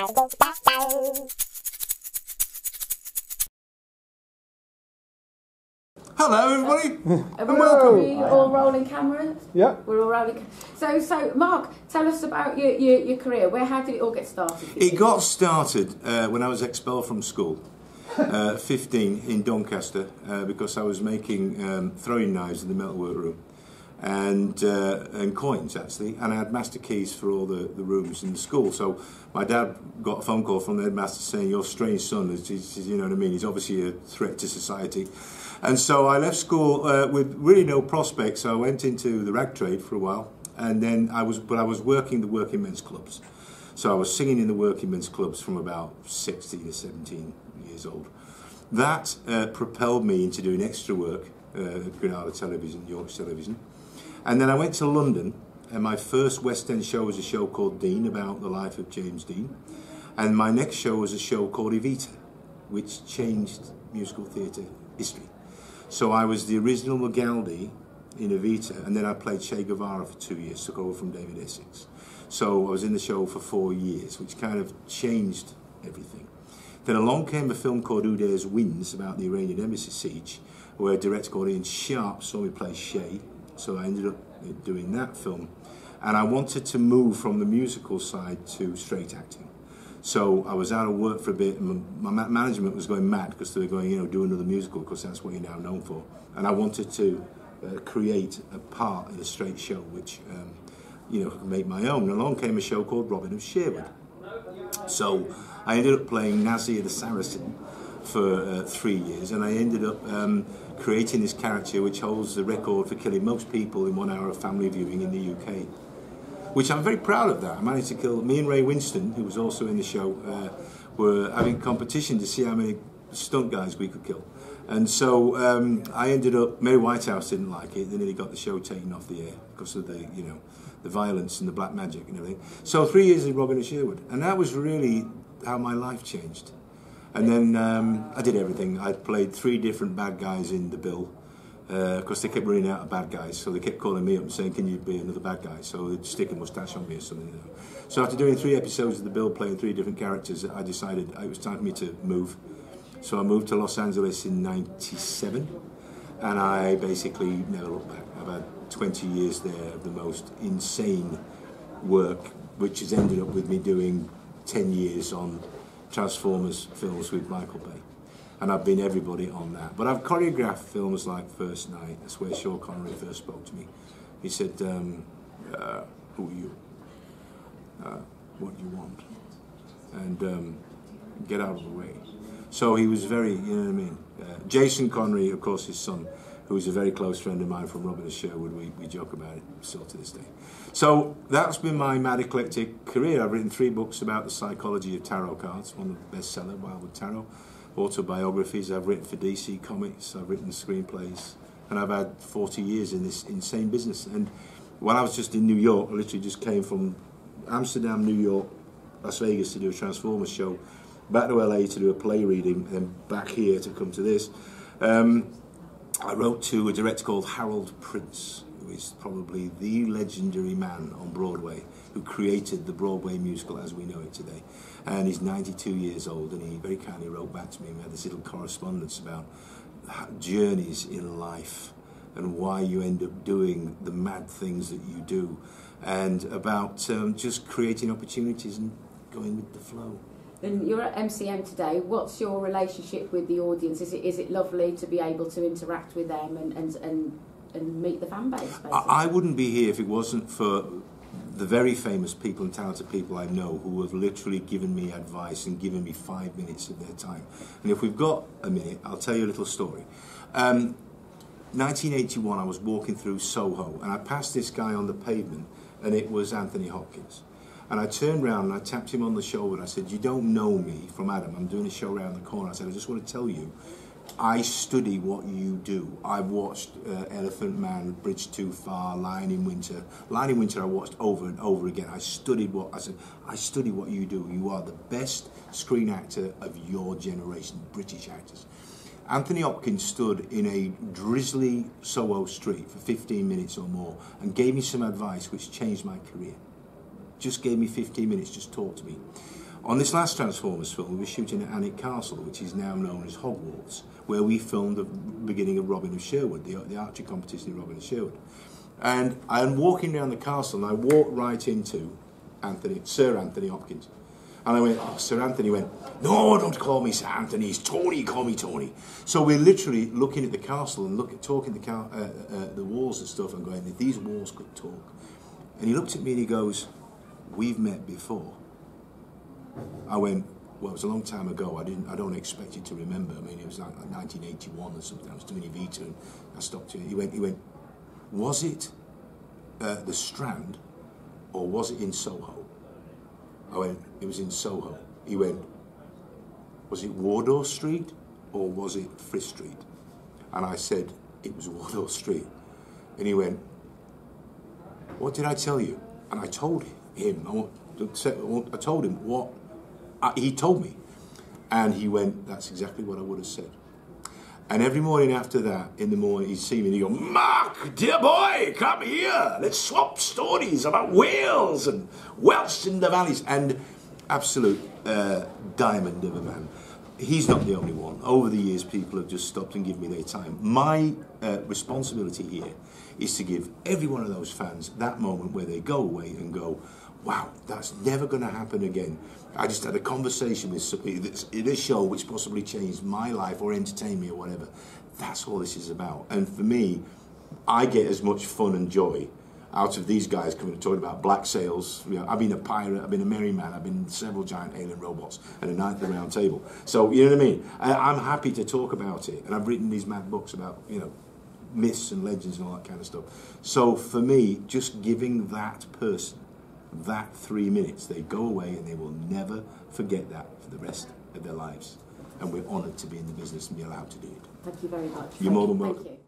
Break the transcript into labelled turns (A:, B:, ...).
A: Hello, everybody.
B: And welcome. Are you all rolling cameras?
C: Yeah.
B: We're all rolling. So, Mark, tell us about your career. How did it all get started?
A: It got started when I was expelled from school, 15 in Doncaster, because I was making throwing knives in the metalwork room and coins actually, and I had master keys for all the rooms in the school. So my dad got a phone call from the headmaster saying, "Your strange son is, you know what I mean? He's obviously a threat to society." And so I left school with really no prospects. So I went into the rag trade for a while, and then I was working the working men's clubs. So I was singing in the working men's clubs from about 16 to 17 years old. That propelled me into doing extra work at Granada Television, Yorkshire Television. And then I went to London, and my first West End show was a show called Dean, about the life of James Dean. And my next show was a show called Evita, which changed musical theatre history. So I was the original Magaldi in Evita, and then I played Che Guevara for 2 years, took over from David Essex. So I was in the show for 4 years, which kind of changed everything. Then along came a film called Who Dares Wins, about the Iranian embassy siege, where a director called Ian Sharp saw me play Che. So I ended up doing that film. And I wanted to move from the musical side to straight acting. So I was out of work for a bit, and my management was going mad because they were going, you know, do another musical because that's what you're now known for. And I wanted to create a part in a straight show, which, you know, could make my own. And along came a show called Robin of Sherwood. So I ended up playing Nasir the Saracen for 3 years, and I ended up creating this character which holds the record for killing most people in 1 hour of family viewing in the UK. Which I'm very proud of that. I managed to kill, me and Ray Winston, who was also in the show, were having competition to see how many stunt guys we could kill. And so I ended up, Mary Whitehouse didn't like it, they nearly got the show taken off the air because of the, you know, the violence and the black magic and everything. So 3 years in Robin of Sherwood, and that was really how my life changed. And then I did everything. I played 3 different bad guys in the bill, because they kept running out of bad guys, so they kept calling me up and saying, "Can you be another bad guy?" So they'd stick a moustache on me or something. You know. So after doing 3 episodes of the bill, playing 3 different characters, I decided it was time for me to move. So I moved to Los Angeles in '97, and I basically never looked back. I've had 20 years there of the most insane work, which has ended up with me doing 10 years on Transformers films with Michael Bay. And I've been everybody on that. But I've choreographed films like First Night. That's where Sean Connery first spoke to me. He said, "Who are you? What do you want? And get out of the way." So he was very, you know what I mean. Jason Connery, of course, his son, who is a very close friend of mine from Robin of Sherwood. We joke about it still to this day. So that's been my mad eclectic career. I've written 3 books about the psychology of tarot cards. One of the bestseller, Wild with Tarot. Autobiographies. I've written for DC Comics. I've written screenplays, and I've had 40 years in this insane business. And while I was just in New York, I literally just came from Amsterdam, New York, Las Vegas to do a Transformers show, back to LA to do a play reading, and back here to come to this. I wrote to a director called Harold Prince, who is probably the legendary man on Broadway, who created the Broadway musical as we know it today. And he's 92 years old, and he very kindly wrote back to me. We had this little correspondence about journeys in life and why you end up doing the mad things that you do, and about just creating opportunities and going with the flow.
B: And you're at MCM today. What's your relationship with the audience? Is it lovely to be able to interact with them and meet the fan base, basically?
A: I wouldn't be here if it wasn't for the very famous people and talented people I know who have literally given me advice and given me 5 minutes of their time. And if we've got a minute, I'll tell you a little story. 1981, I was walking through Soho, and I passed this guy on the pavement, and it was Anthony Hopkins. And I turned round and I tapped him on the shoulder and I said, "You don't know me from Adam. I'm doing a show around the corner." I said, "I just want to tell you, I study what you do. I watched Elephant Man, Bridge Too Far, Lion in Winter. Lion in Winter I watched over and over again. I study what you do. You are the best screen actor of your generation, British actors." Anthony Hopkins stood in a drizzly Soho street for 15 minutes or more and gave me some advice which changed my career. Just gave me 15 minutes, just talk to me. On this last Transformers film, we were shooting at Alnwick Castle, which is now known as Hogwarts, where we filmed the beginning of Robin of Sherwood, the archery competition in Robin of Sherwood. And I'm walking down the castle, and I walked right into Sir Anthony Hopkins. And I went, oh, Sir Anthony went, no, don't call me Sir Anthony, it's Tony, call me Tony. So we're literally looking at the castle and talking the walls and stuff and going, if these walls could talk. And he looked at me and he goes, we've met before. I went, well, it was a long time ago. I don't expect you to remember. I mean, it was like 1981 or something. I was doing Evita and I stopped you. He went, was it the Strand or was it in Soho? I went, it was in Soho. He went, was it Wardour Street or was it Frith Street? And I said, it was Wardour Street. And he went, what did I tell you? And I told him, I told him what he told me. And he went, that's exactly what I would have said. And every morning after that, in the morning, he'd see me and he'd go, Mark, dear boy, come here. Let's swap stories about Wales and Welsh in the valleys. And absolute diamond of a man. He's not the only one. Over the years, people have just stopped and given me their time. My responsibility here is to give every one of those fans that moment where they go away and go, wow, that's never going to happen again. I just had a conversation with somebody in a show which possibly changed my life or entertained me or whatever. That's all this is about. And for me, I get as much fun and joy out of these guys coming and talking about black sails. You know, I've been a pirate, I've been a merry man, I've been in several giant alien robots and a Knight of the Round Table. So, you know what I mean? I'm happy to talk about it. And I've written these mad books about, you know, myths and legends and all that kind of stuff. So for me, just giving that person that 3 minutes, they go away and they will never forget that for the rest of their lives. And we're honoured to be in the business and be allowed to do it.
B: Thank you very much.
A: You're more than welcome.
B: Thank you.